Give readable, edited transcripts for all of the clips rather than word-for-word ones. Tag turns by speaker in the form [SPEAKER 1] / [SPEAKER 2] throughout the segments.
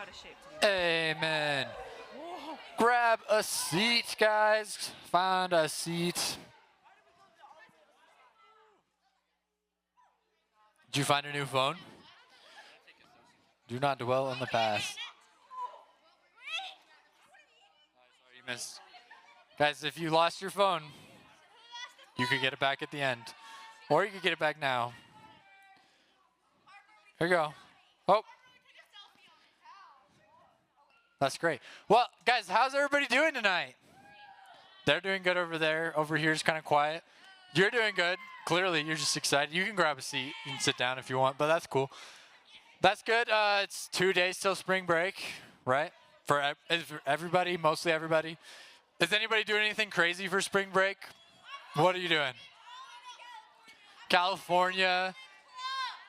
[SPEAKER 1] out of shape to do that.
[SPEAKER 2] Amen.
[SPEAKER 1] Whoa.
[SPEAKER 2] Grab a seat, guys. Find a seat. Did you find a new phone? Do not dwell on the past. Sorry, you missed. Guys, if you lost your phone, you could get it back at the end. Or you could get it back now. Here you go. Oh. That's great. Well, guys, how's everybody doing tonight? They're doing good over there. Over here is kind of quiet. You're doing good. Clearly, you're just excited. You can grab a seat. You can sit down if you want, but that's cool. That's good. It's 2 days till spring break, right? For everybody, mostly everybody. Is anybody doing anything crazy for spring break? What are you doing? California,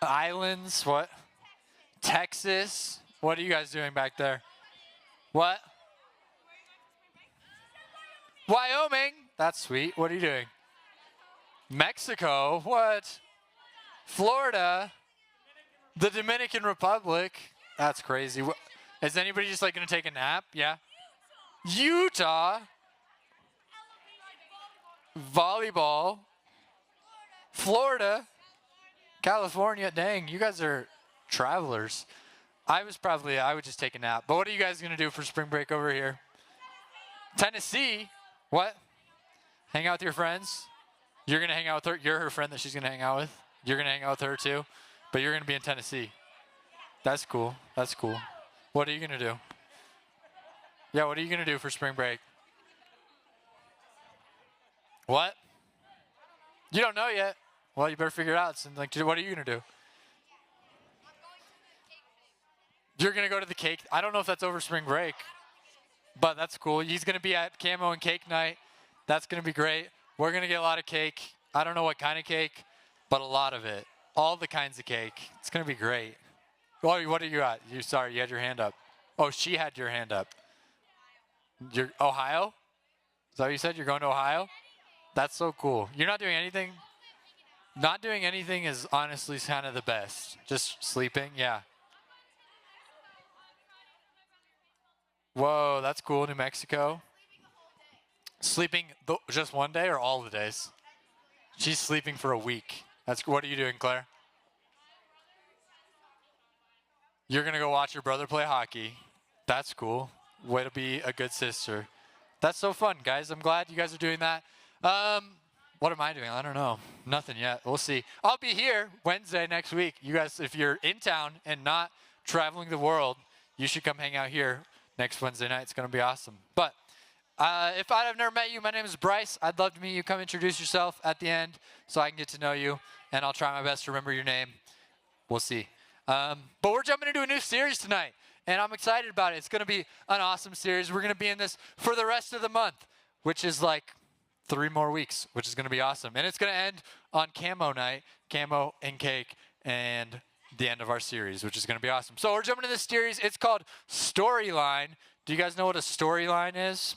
[SPEAKER 2] islands, what? Texas. What are you guys doing back there? What? Wyoming. That's sweet. What are you doing? Mexico. What? Florida. The Dominican Republic. That's crazy. Is anybody just like going to take a nap? Yeah. Utah. Volleyball. Florida. California. Dang, you guys are travelers. I would just take a nap. But what are you guys going to do for spring break over here? Tennessee. What? Hang out with your friends? You're going to hang out with her? You're her friend that she's going to hang out with? You're going to hang out with her too? But you're going to be in Tennessee. That's cool. That's cool. What are you going to do? Yeah, what are you going to do for spring break? What? You don't know yet. Well, you better figure it out. So, like, what are you going to do? You're going to go to the cake. I don't know if that's over spring break, but that's cool. He's going to be at Camo and Cake Night. That's going to be great. We're going to get a lot of cake. I don't know what kind of cake, but a lot of it. All the kinds of cake. It's going to be great. Oh, what are you at? Sorry, you had your hand up. Oh, she had your hand up. You're Ohio? Is that what you said? You're going to Ohio? That's so cool. You're not doing anything? Not doing anything is honestly kind of the best. Just sleeping? Yeah. Whoa, that's cool. New Mexico. Sleeping just one day or all the days? She's sleeping for a week. What are you doing, Claire? You're going to go watch your brother play hockey. That's cool. Way to be a good sister. That's so fun, guys. I'm glad you guys are doing that. What am I doing? I don't know. Nothing yet. We'll see. I'll be here Wednesday next week. You guys, if you're in town and not traveling the world, you should come hang out here next Wednesday night. It's going to be awesome. But if I've never met you, my name is Bryce. I'd love to meet you. Come introduce yourself at the end so I can get to know you, and I'll try my best to remember your name. We'll see. But we're jumping into a new series tonight, and I'm excited about it. It's going to be an awesome series. We're going to be in this for the rest of the month, which is like 3 more weeks, which is going to be awesome. And it's going to end on Camo Night, Camo and Cake, and the end of our series, which is going to be awesome. So we're jumping into this series. It's called Storyline. Do you guys know what a storyline is?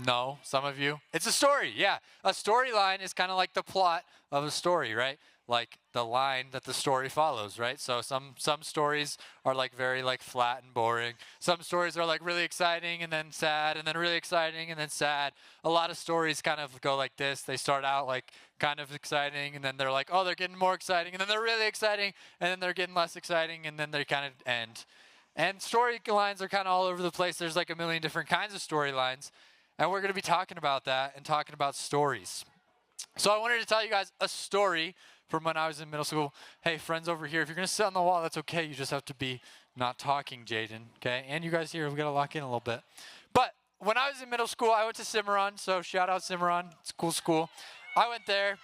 [SPEAKER 2] No, some of you. It's a story, yeah. A storyline is kind of like the plot of a story, right? Like the line that the story follows, right? So some stories are like very like flat and boring. Some stories are like really exciting and then sad and then really exciting and then sad. A lot of stories kind of go like this. They start out like kind of exciting and then they're like, oh, they're getting more exciting and then they're really exciting and then they're getting less exciting and then they kind of end. And storylines are kind of all over the place. There's like a million different kinds of storylines. And we're going to be talking about that and talking about stories. So I wanted to tell you guys a story from when I was in middle school. Hey, friends over here, if you're going to sit on the wall, that's okay. You just have to be not talking, Jaden, okay? And you guys here, we've got to lock in a little bit. But when I was in middle school, I went to Cimarron, so shout out Cimarron. It's a cool school. I went there.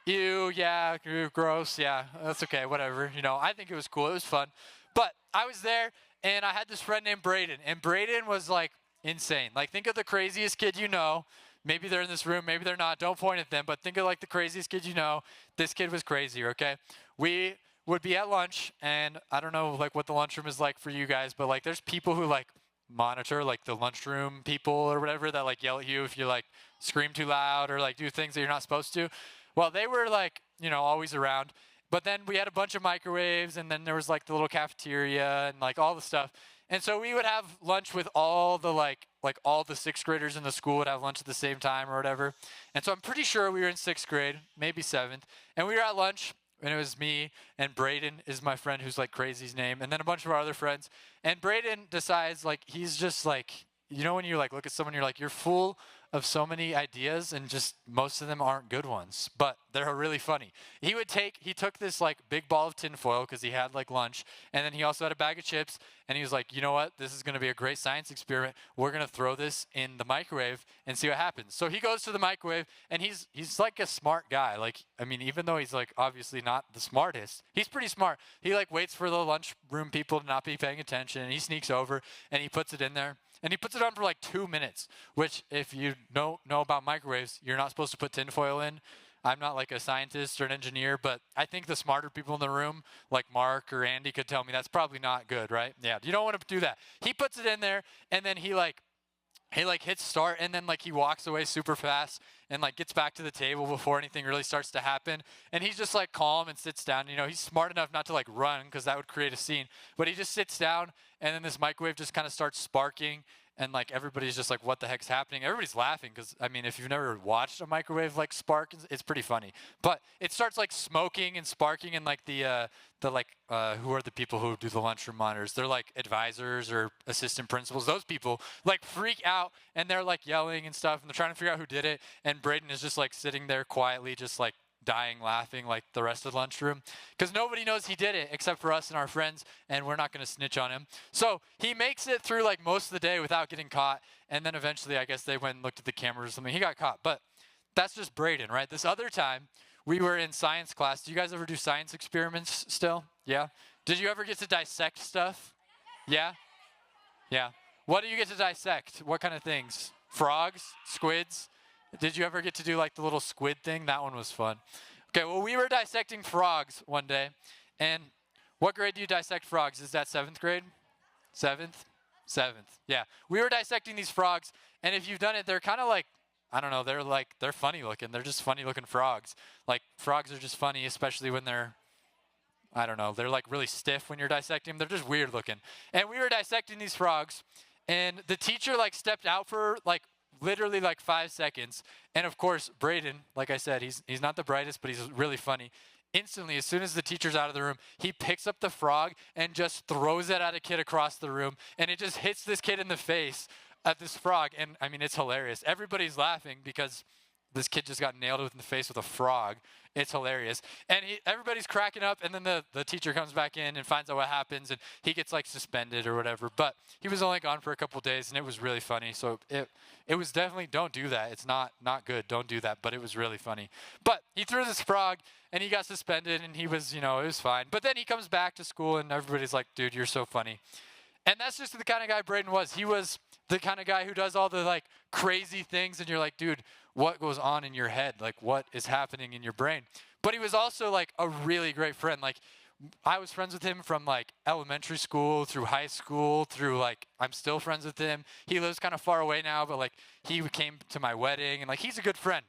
[SPEAKER 2] Yeah, gross, yeah, that's okay, whatever. You know, I think it was cool. It was fun. But I was there, and I had this friend named Braden, and Braden was like insane. Like, think of the craziest kid you know. Maybe they're in this room, maybe they're not. Don't point at them, but think of like the craziest kid you know. This kid was crazy, okay? We would be at lunch, and I don't know like what the lunchroom is like for you guys, but like there's people who like monitor like the lunchroom people or whatever that like yell at you if you like scream too loud or like do things that you're not supposed to. Well, they were like, you know, always around. But then we had a bunch of microwaves, and then there was like the little cafeteria and like all the stuff. And so we would have lunch with all the like all the sixth graders in the school would have lunch at the same time or whatever. And so I'm pretty sure we were in sixth grade, maybe seventh, and we were at lunch. And it was me and Braden is my friend who's like crazy's name, and then a bunch of our other friends. And Braden decides like he's just like, you know when you like look at someone, you're like, you're full of so many ideas and just most of them aren't good ones, but they're really funny. He took this like big ball of tinfoil because he had like lunch, and then he also had a bag of chips, and he was like, you know what, this is going to be a great science experiment. We're going to throw this in the microwave and see what happens. So he goes to the microwave, and he's like a smart guy. Like, I mean, even though he's like obviously not the smartest, he's pretty smart. He like waits for the lunchroom people to not be paying attention, and he sneaks over and he puts it in there. And he puts it on for like 2 minutes, which if you don't know about microwaves, you're not supposed to put tinfoil in. I'm not like a scientist or an engineer, but I think the smarter people in the room, like Mark or Andy, could tell me that's probably not good, right? Yeah, you don't want to do that. He puts it in there, and then he hits start, and then like he walks away super fast and like gets back to the table before anything really starts to happen. And he's just like calm and sits down. You know, he's smart enough not to like run because that would create a scene. But he just sits down, and then this microwave just kind of starts sparking. And like everybody's just like, what the heck's happening? Everybody's laughing because, I mean, if you've never watched a microwave like spark, it's pretty funny. But it starts like smoking and sparking, and like who are the people who do the lunchroom monitors? They're like advisors or assistant principals. Those people like freak out, and they're like yelling and stuff, and they're trying to figure out who did it. And Braden is just like sitting there quietly, just like dying laughing like the rest of the lunchroom, because nobody knows he did it except for us and our friends, and we're not going to snitch on him. So he makes it through like most of the day without getting caught, and then eventually I guess they went and looked at the cameras or something. He got caught, but that's just Braden, right? This other time we were in science class. Do you guys ever do science experiments still? Yeah? Did you ever get to dissect stuff? Yeah? Yeah. What do you get to dissect? What kind of things? Frogs? Squids? Did you ever get to do like the little squid thing? That one was fun. Okay, well, we were dissecting frogs one day. And what grade do you dissect frogs? Is that 7th grade? 7th? 7th. Yeah. We were dissecting these frogs, and if you've done it, they're kind of like, I don't know, they're funny looking. They're just funny looking frogs. Like, frogs are just funny, especially when they're, I don't know, they're like really stiff when you're dissecting them. They're just weird looking. And we were dissecting these frogs, and the teacher like stepped out for like literally like 5 seconds. And of course, Braden, like I said, he's not the brightest, but he's really funny. Instantly, as soon as the teacher's out of the room, he picks up the frog and just throws it at a kid across the room. And it just hits this kid in the face at this frog. And I mean, it's hilarious. Everybody's laughing because this kid just got nailed in the face with a frog. It's hilarious. And everybody's cracking up, and then the teacher comes back in and finds out what happens, and he gets like suspended or whatever. But he was only gone for a couple days, and it was really funny. So it was definitely, don't do that. It's not good. Don't do that. But it was really funny. But he threw this frog, and he got suspended, and he was, it was fine. But then he comes back to school, and everybody's like, dude, you're so funny. And that's just the kind of guy Braden was. He was the kind of guy who does all the like crazy things, and you're like, dude, what goes on in your head? Like, what is happening in your brain? But he was also like a really great friend. Like, I was friends with him from like elementary school through high school through like, I'm still friends with him. He lives kind of far away now, but like he came to my wedding, and like he's a good friend.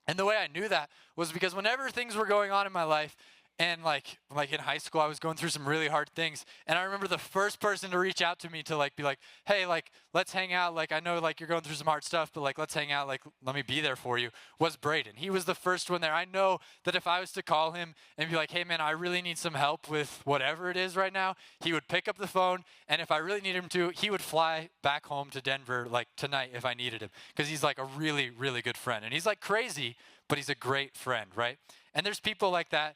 [SPEAKER 2] And the way I knew that was because whenever things were going on in my life, and like in high school, I was going through some really hard things. And I remember the first person to reach out to me to like be like, hey, like, let's hang out. Like, I know like you're going through some hard stuff, but like, let's hang out. Like, let me be there for you, was Braden. He was the first one there. I know that if I was to call him and be like, hey man, I really need some help with whatever it is right now, he would pick up the phone. And if I really need him to, he would fly back home to Denver like tonight if I needed him. Because he's like a really, really good friend. And he's like crazy, but he's a great friend, right? And there's people like that.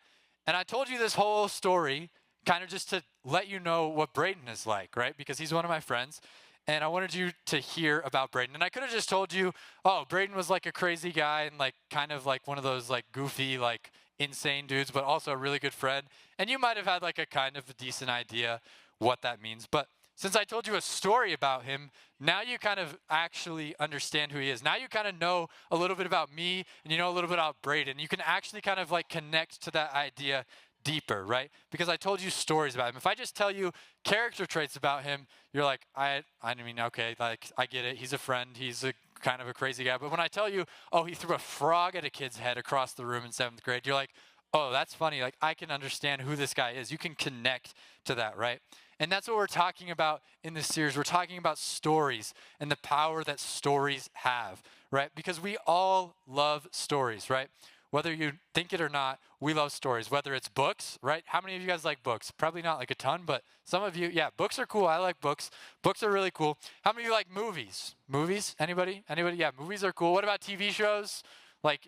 [SPEAKER 2] And I told you this whole story kind of just to let you know what Braden is like, right? Because he's one of my friends. And I wanted you to hear about Braden. And I could have just told you, oh, Braden was like a crazy guy and like kind of like one of those like goofy, like insane dudes, but also a really good friend. And you might have had like a kind of a decent idea what that means. But since I told you a story about him, now you kind of actually understand who he is. Now you kind of know a little bit about me, and you know a little bit about Braden. You can actually kind of like connect to that idea deeper, right? Because I told you stories about him. If I just tell you character traits about him, you're like, I mean, okay, like I get it. He's a friend. He's a kind of a crazy guy. But when I tell you, oh, he threw a frog at a kid's head across the room in 7th grade, you're like, oh, that's funny. Like, I can understand who this guy is. You can connect to that, right? And that's what we're talking about in this series. We're talking about stories and the power that stories have, right? Because we all love stories, right? Whether you think it or not, we love stories. Whether it's books, right? How many of you guys like books? Probably not like a ton, but some of you, yeah, books are cool. I like books. Books are really cool. How many of you like movies? Movies? Anybody? Anybody? Yeah, movies are cool. What about TV shows? Like,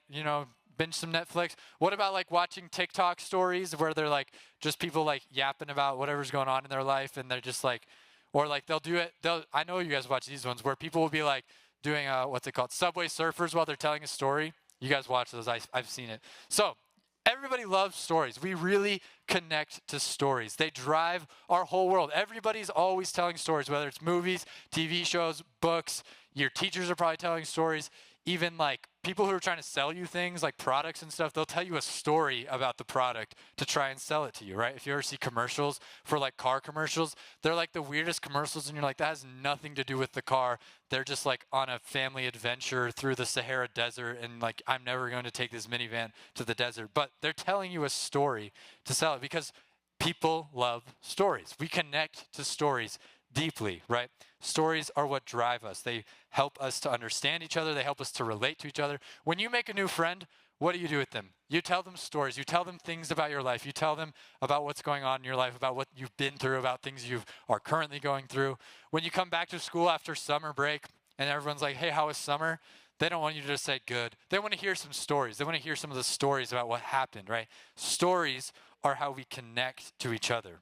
[SPEAKER 2] binge some Netflix. What about like watching TikTok stories where they're like just people like yapping about whatever's going on in their life, and they're just like, or like they'll do it. I know you guys watch these ones where people will be like doing what's it called? Subway Surfers while they're telling a story. You guys watch those. I've seen it. So everybody loves stories. We really connect to stories. They drive our whole world. Everybody's always telling stories, whether it's movies, TV shows, books. Your teachers are probably telling stories. Even like people who are trying to sell you things like products and stuff, they'll tell you a story about the product to try and sell it to you, right? If you ever see commercials for like car commercials, they're like the weirdest commercials, and you're like, that has nothing to do with the car. They're just like on a family adventure through the Sahara Desert, and like, I'm never going to take this minivan to the desert. But they're telling you a story to sell it because people love stories. We connect to stories deeply, right? Stories are what drive us. They help us to understand each other. They help us to relate to each other. When you make a new friend, what do you do with them? You tell them stories. You tell them things about your life. You tell them about what's going on in your life, about what you've been through, about things you are currently going through. When you come back to school after summer break and everyone's like, hey, how was summer? They don't want you to just say good. They want to hear some stories. They want to hear some of the stories about what happened, right? Stories are how we connect to each other.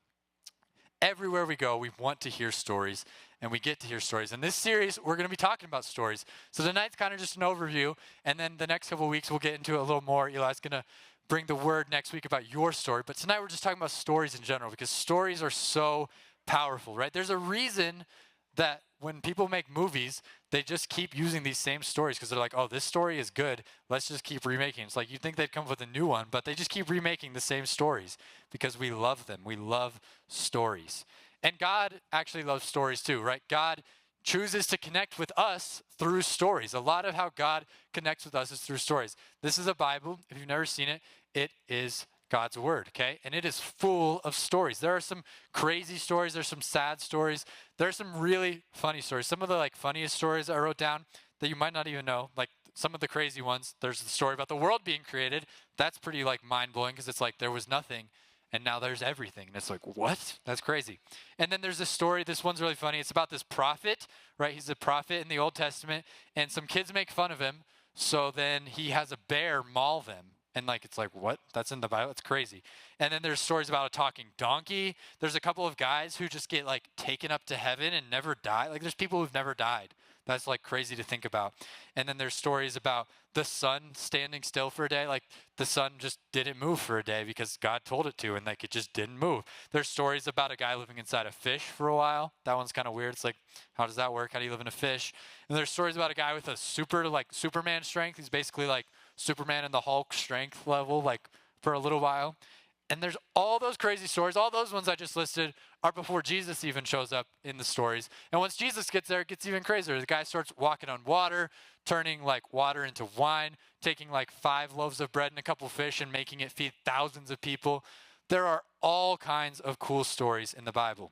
[SPEAKER 2] Everywhere we go, we want to hear stories, and we get to hear stories. In this series, we're going to be talking about stories. So tonight's kind of just an overview, and then the next couple of weeks, we'll get into it a little more. Eli's going to bring the word next week about your story. But tonight, we're just talking about stories in general, because stories are so powerful, right? There's a reason that when people make movies, they just keep using these same stories because they're like, oh, this story is good. Let's just keep remaking it. It's like you'd think they'd come up with a new one, but they just keep remaking the same stories because we love them. We love stories. And God actually loves stories too, right? God chooses to connect with us through stories. A lot of how God connects with us is through stories. This is a Bible. If you've never seen it, it is God's word, okay? And it is full of stories. There are some crazy stories. There's some sad stories. There are some really funny stories. Some of the like funniest stories I wrote down that you might not even know, like some of the crazy ones. There's the story about the world being created. That's pretty like mind-blowing because it's like there was nothing and now there's everything. And it's like, what? That's crazy. And then there's this story. This one's really funny. It's about this prophet, right? He's a prophet in the Old Testament, and some kids make fun of him. So then he has a bear maul them. And like, it's like, what? That's in the Bible? It's crazy. And then there's stories about a talking donkey. There's a couple of guys who just get like taken up to heaven and never die. Like there's people who've never died. That's like crazy to think about. And then there's stories about the sun standing still for a day. Like the sun just didn't move for a day because God told it to, and like it just didn't move. There's stories about a guy living inside a fish for a while. That one's kind of weird. It's like, how does that work? How do you live in a fish? And there's stories about a guy with a Superman strength. He's basically like Superman and the Hulk strength level, like for a little while. And there's all those crazy stories. All those ones I just listed are before Jesus even shows up in the stories. And once Jesus gets there, it gets even crazier. The guy starts walking on water, turning like water into wine, taking like 5 loaves of bread and a couple fish and making it feed thousands of people. There are all kinds of cool stories in the Bible.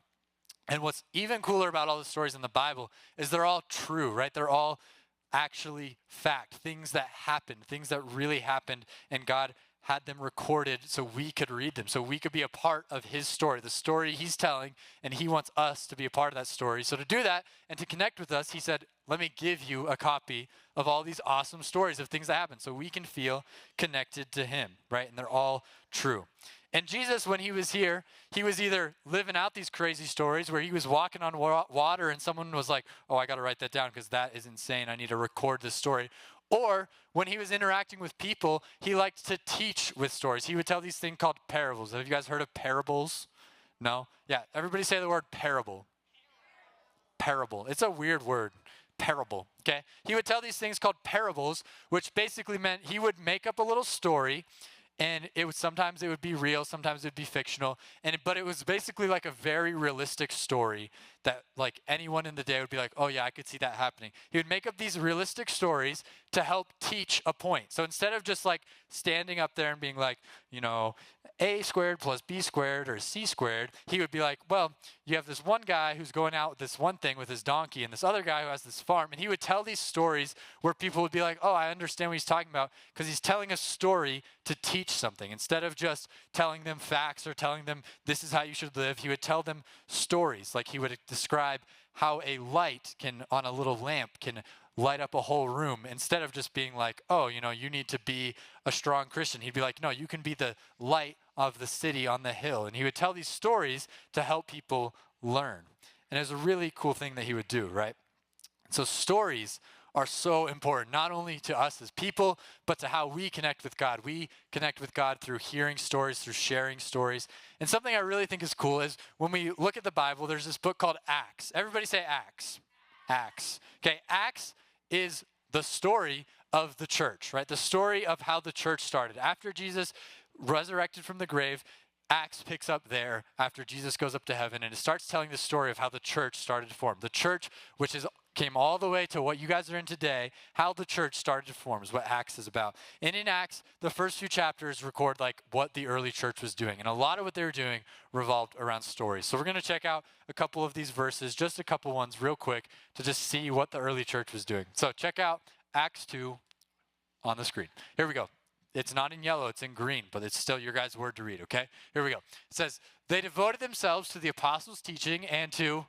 [SPEAKER 2] And what's even cooler about all the stories in the Bible is they're all true, right? They're all actually fact, things that happened, things that really happened, and God had them recorded so we could read them, so we could be a part of his story, the story he's telling, and he wants us to be a part of that story. So to do that and to connect with us, he said, let me give you a copy of all these awesome stories of things that happened so we can feel connected to him, right? And they're all true. And Jesus, when he was here, he was either living out these crazy stories where he was walking on water and someone was like, oh, I got to write that down because that is insane. I need to record this story. Or when he was interacting with people, he liked to teach with stories. He would tell these things called parables. Have you guys heard of parables? No? Yeah, everybody say the word parable. Parable. It's a weird word. Parable, okay? He would tell these things called parables, which basically meant he would make up a little story, and sometimes it would be real, sometimes it would be fictional, but it was basically like a very realistic story that like anyone in the day would be like, oh yeah, I could see that happening. He would make up these realistic stories to help teach a point. So instead of just like standing up there and being like, a squared plus b squared or c squared, he would be like, well, you have this one guy who's going out with this one thing with his donkey and this other guy who has this farm. And he would tell these stories where people would be like, oh, I understand what he's talking about, because he's telling a story to teach something. Instead of just telling them facts or telling them this is how you should live, he would tell them stories. Like he would describe how a light on a little lamp can light up a whole room, instead of just being like, oh, you need to be a strong Christian. He'd be like, no, you can be the light of the city on the hill. And he would tell these stories to help people learn. And it was a really cool thing that he would do, right? So stories are so important, not only to us as people, but to how we connect with God. We connect with God through hearing stories, through sharing stories. And something I really think is cool is when we look at the Bible, there's this book called Acts. Everybody say Acts. Acts. Okay, Acts is the story of the church, right? The story of how the church started. After Jesus resurrected from the grave, Acts picks up there after Jesus goes up to heaven, and it starts telling the story of how the church started to form. The church, which came all the way to what you guys are in today, how the church started to form is what Acts is about. And in Acts, the first few chapters record like what the early church was doing. And a lot of what they were doing revolved around stories. So we're going to check out a couple of these verses, just a couple ones real quick, to just see what the early church was doing. So check out Acts 2 on the screen. Here we go. It's not in yellow, it's in green, but it's still your guys' word to read, okay? Here we go. It says, they devoted themselves to the apostles' teaching and to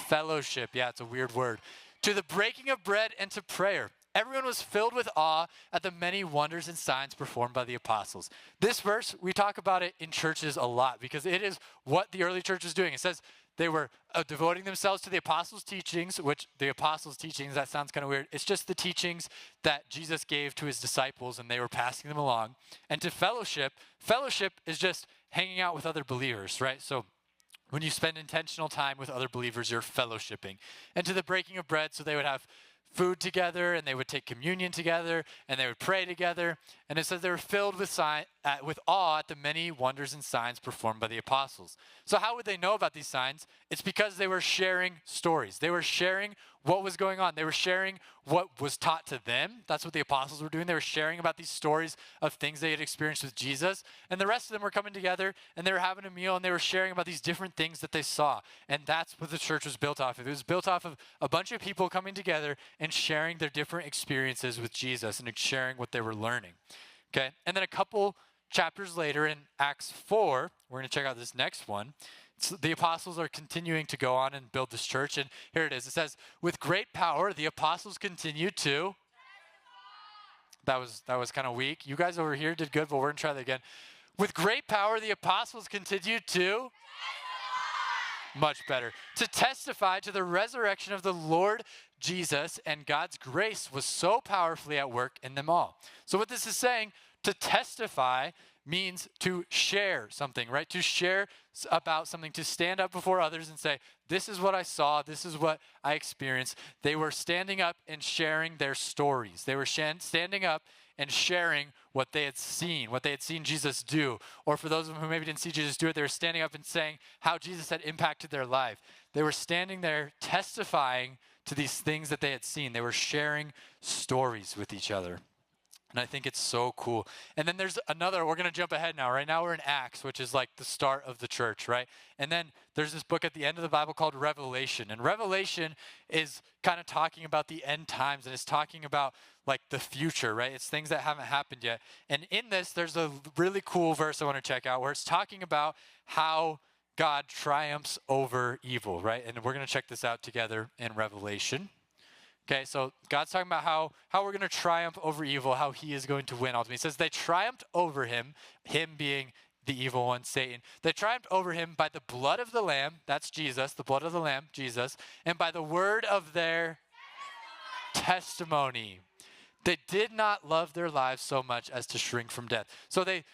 [SPEAKER 2] fellowship. Yeah, it's a weird word. To the breaking of bread and to prayer. Everyone was filled with awe at the many wonders and signs performed by the apostles. This verse, we talk about it in churches a lot because it is what the early church was doing. It says they were devoting themselves to the apostles' teachings, which the apostles' teachings, that sounds kind of weird. It's just the teachings that Jesus gave to his disciples, and they were passing them along. And to fellowship, fellowship is just hanging out with other believers, right? So when you spend intentional time with other believers, you're fellowshipping. And to the breaking of bread, so they would have food together, and they would take communion together, and they would pray together. And it says they were filled with awe at the many wonders and signs performed by the apostles. So how would they know about these signs? It's because they were sharing stories. They were sharing what was going on. They were sharing what was taught to them. That's what the apostles were doing. They were sharing about these stories of things they had experienced with Jesus. And the rest of them were coming together, and they were having a meal, and they were sharing about these different things that they saw. And that's what the church was built off of. It was built off of a bunch of people coming together and sharing their different experiences with Jesus and sharing what they were learning. Okay? And then a couple chapters later in Acts 4, we're going to check out this next one. So the apostles are continuing to go on and build this church. And here it is. It says, with great power, the apostles continued to. That was kind of weak. You guys over here did good, but we're going to try that again. With great power, the apostles continued to. Much better. To testify to the resurrection of the Lord Jesus, and God's grace was so powerfully at work in them all. So what this is saying, to testify means to share something, right? To share about something, to stand up before others and say, this is what I saw, this is what I experienced. They were standing up and sharing their stories. They were standing up and sharing what they had seen Jesus do. Or for those of them who maybe didn't see Jesus do it, they were standing up and saying how Jesus had impacted their life. They were standing there testifying to these things that they had seen. They were sharing stories with each other. And I think it's so cool. And then there's another, we're going to jump ahead now. Right now we're in Acts, which is like the start of the church, right? And then there's this book at the end of the Bible called Revelation. And Revelation is kind of talking about the end times, and it's talking about like the future, right? It's things that haven't happened yet. And in this, there's a really cool verse I want to check out where it's talking about how God triumphs over evil, right? And we're going to check this out together in Revelation. Okay, so God's talking about how we're going to triumph over evil, how he is going to win ultimately. He says they triumphed over him being the evil one, Satan. They triumphed over him by the blood of the Lamb, that's Jesus, the blood of the Lamb, Jesus, and by the word of their testimony. They did not love their lives so much as to shrink from death. So they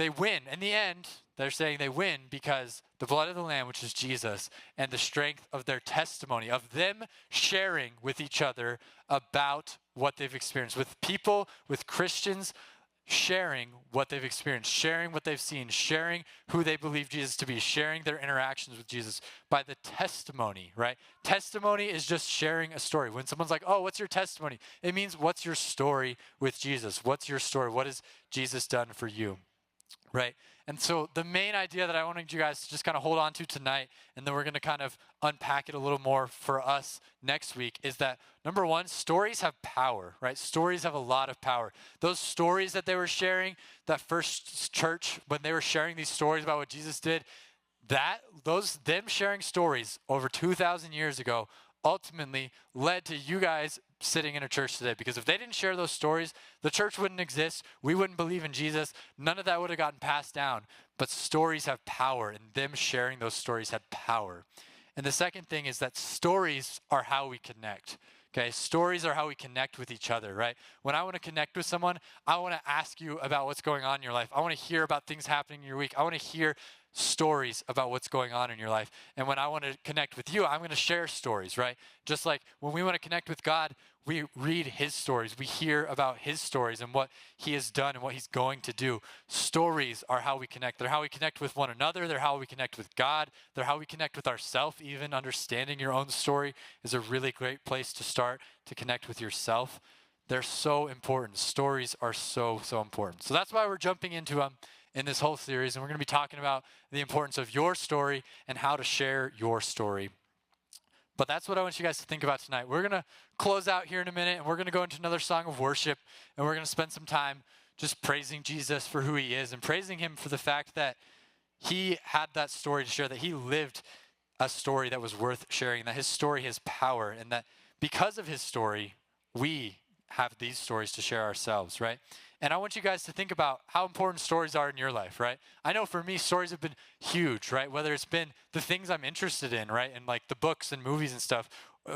[SPEAKER 2] win. In the end, they're saying they win because the blood of the Lamb, which is Jesus, and the strength of their testimony, of them sharing with each other about what they've experienced, with people, with Christians sharing what they've experienced, sharing what they've seen, sharing who they believe Jesus to be, sharing their interactions with Jesus by the testimony, right? Testimony is just sharing a story. When someone's like, oh, what's your testimony? It means, what's your story with Jesus? What's your story? What has Jesus done for you, right? And so the main idea that I wanted you guys to just kind of hold on to tonight, and then we're going to kind of unpack it a little more for us next week, is that number one, stories have power, right? Stories have a lot of power. Those stories that they were sharing, that first church, when they were sharing these stories about what Jesus did, them sharing stories over 2,000 years ago ultimately led to you guys sitting in a church today. Because if they didn't share those stories, the church wouldn't exist. We wouldn't believe in Jesus. None of that would have gotten passed down. But stories have power, and them sharing those stories had power. And the second thing is that stories are how we connect. Okay, stories are how we connect with each other, right? When I want to connect with someone, I want to ask you about what's going on in your life. I want to hear about things happening in your week. I want to hear stories about what's going on in your life. And when I want to connect with you, I'm going to share stories, right? Just like when we want to connect with God, we read his stories. We hear about his stories and what he has done and what he's going to do. Stories are how we connect. They're how we connect with one another. They're how we connect with God. They're how we connect with ourselves. Even understanding your own story is a really great place to start to connect with yourself. They're so important. Stories are so, so important. So that's why we're jumping into them in this whole series, and we're going to be talking about the importance of your story and how to share your story. But that's what I want you guys to think about tonight. We're going to close out here in a minute, and we're going to go into another song of worship, and we're going to spend some time just praising Jesus for who he is and praising him for the fact that he had that story to share, that he lived a story that was worth sharing, that his story has power, and that because of his story, we have these stories to share ourselves, right? And I want you guys to think about how important stories are in your life, right? I know for me, stories have been huge, right? Whether it's been the things I'm interested in, right? And like the books and movies and stuff,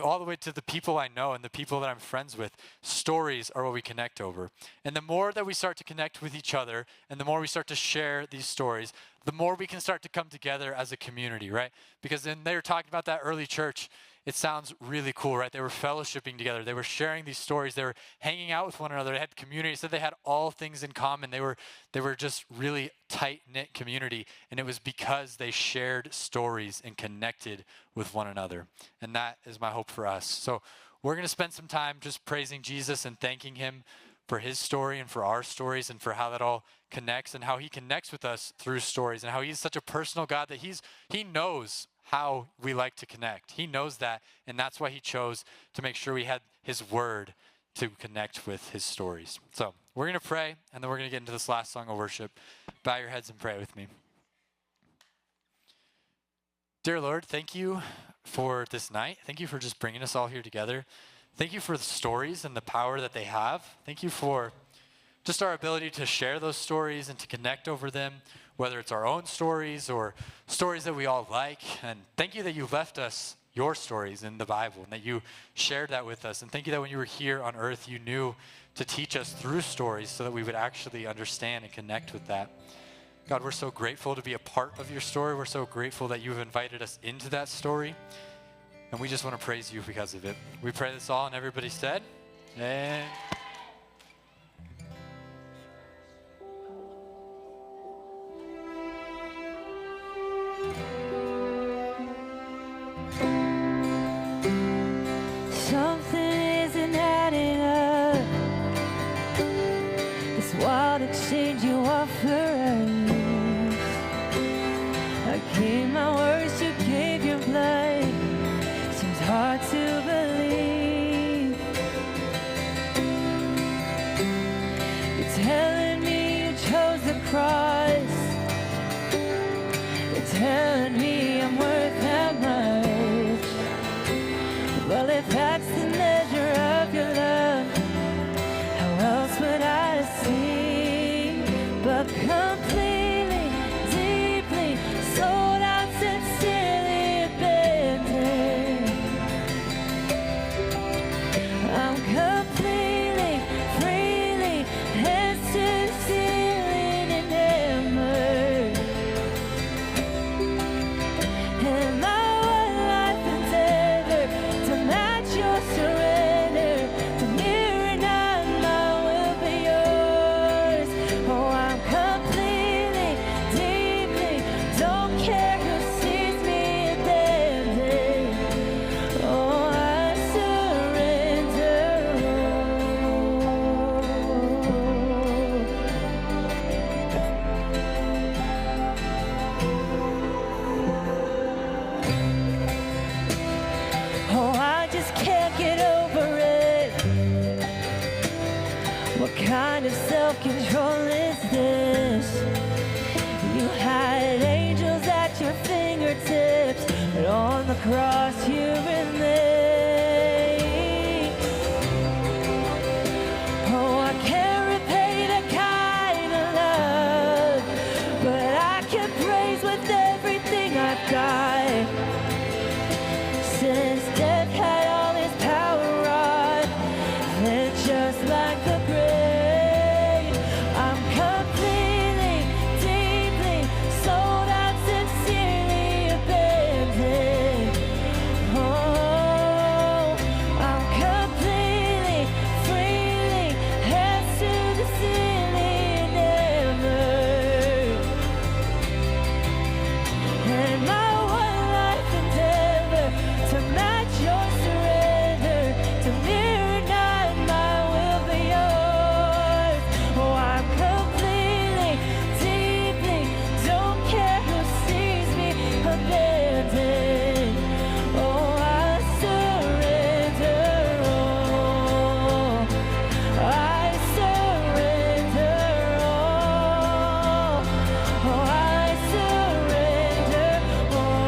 [SPEAKER 2] all the way to the people I know and the people that I'm friends with. Stories are what we connect over. And the more that we start to connect with each other and the more we start to share these stories, the more we can start to come together as a community, right? Because then they were talking about that early church. It sounds really cool, right? They were fellowshipping together. They were sharing these stories. They were hanging out with one another. They had community. So they had all things in common. They were just really tight-knit community. And it was because they shared stories and connected with one another. And that is my hope for us. So we're going to spend some time just praising Jesus and thanking him for his story and for our stories and for how that all connects and how he connects with us through stories and how he's such a personal God that he knows how we like to connect. He knows that, and that's why he chose to make sure we had his word to connect with his stories. So we're going to pray, and then we're going to get into this last song of worship. Bow your heads and pray with me. Dear Lord, thank you for this night. Thank you for just bringing us all here together. Thank you for the stories and the power that they have. Thank you for just our ability to share those stories and to connect over them, whether it's our own stories or stories that we all like. And thank you that you left us your stories in the Bible and that you shared that with us. And thank you that when you were here on earth, you knew to teach us through stories so that we would actually understand and connect with that. God, we're so grateful to be a part of your story. We're so grateful that you've invited us into that story. And we just want to praise you because of it. We pray this all, and everybody said, Amen.
[SPEAKER 1] Something isn't adding up. This wild exchange you offer us. I gave my words, you gave your blood. Seems hard to believe. You're telling me you chose the cross. You're telling me I'm worth that much. Well, if that's the measure of your love, how else would I see? But completely, deeply sold out to What kind of self-control is this? You had angels at your fingertips, but on the cross you remain. Oh, I can't repay the kind of love, but I can praise with everything I've got. Since death had all his power on, then just like the grave, I'm completely, deeply sold out, sincerely abandoned. Oh, I'm completely, freely, hands to the ceiling, enamored. And my one life endeavor to match your surrender, to mirror not my will but yours. Oh, I'm completely, deeply, don't care who sees me abandoned. Oh, I surrender all. I surrender all. Oh, I surrender all.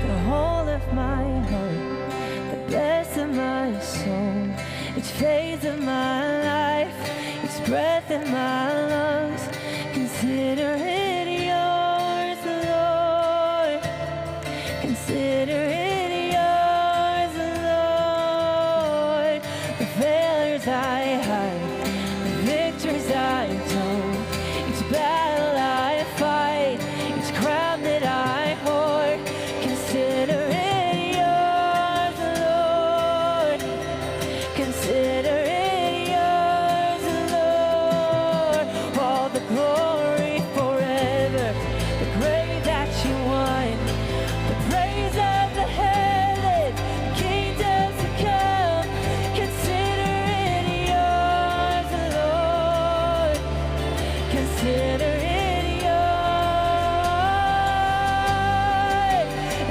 [SPEAKER 1] The whole of my heart, the best of my soul, each phase of my life, each breath in my lungs, consider it yours, Lord. Consider it yours, Lord. The failures I hide, the victories I told, each battle I fight, each crown that I hoard, consider it yours, Lord. Consider it yours, Lord. All the glory forever, the grave that you won, the praise of the heaven, kingdoms to come. Consider it yours, Lord. Consider it yours.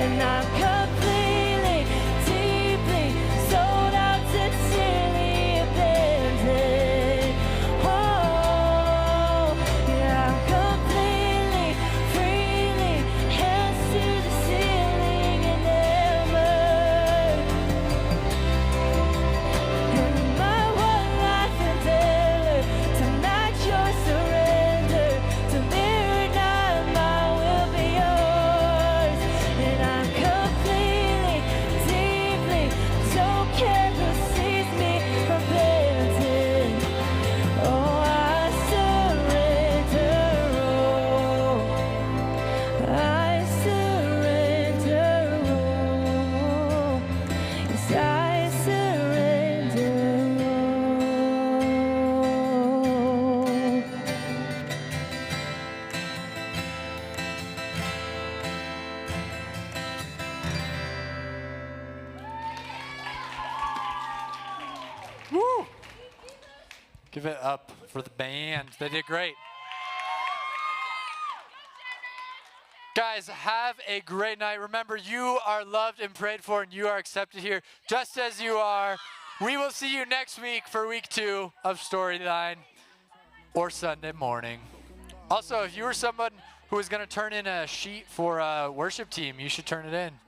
[SPEAKER 1] And I'm completely, deeply sold out, sincerely abandoned. Oh, yeah, I'm completely, freely, hands to the ceiling, enamored. And my one life endeavor to match your surrender, to mirror not my will but yours. And I'm completely, deeply, don't care who sees me abandoned. Oh, I surrender all. I surrender all. Yes, I surrender all.
[SPEAKER 2] Woo! Give it up for the band. They did great. Guys, have a great night. Remember, you are loved and prayed for, and you are accepted here just as you are. We will see you next week for week 2 of Storyline or Sunday morning. Also, if you were someone who was going to turn in a sheet for a worship team, you should turn it in.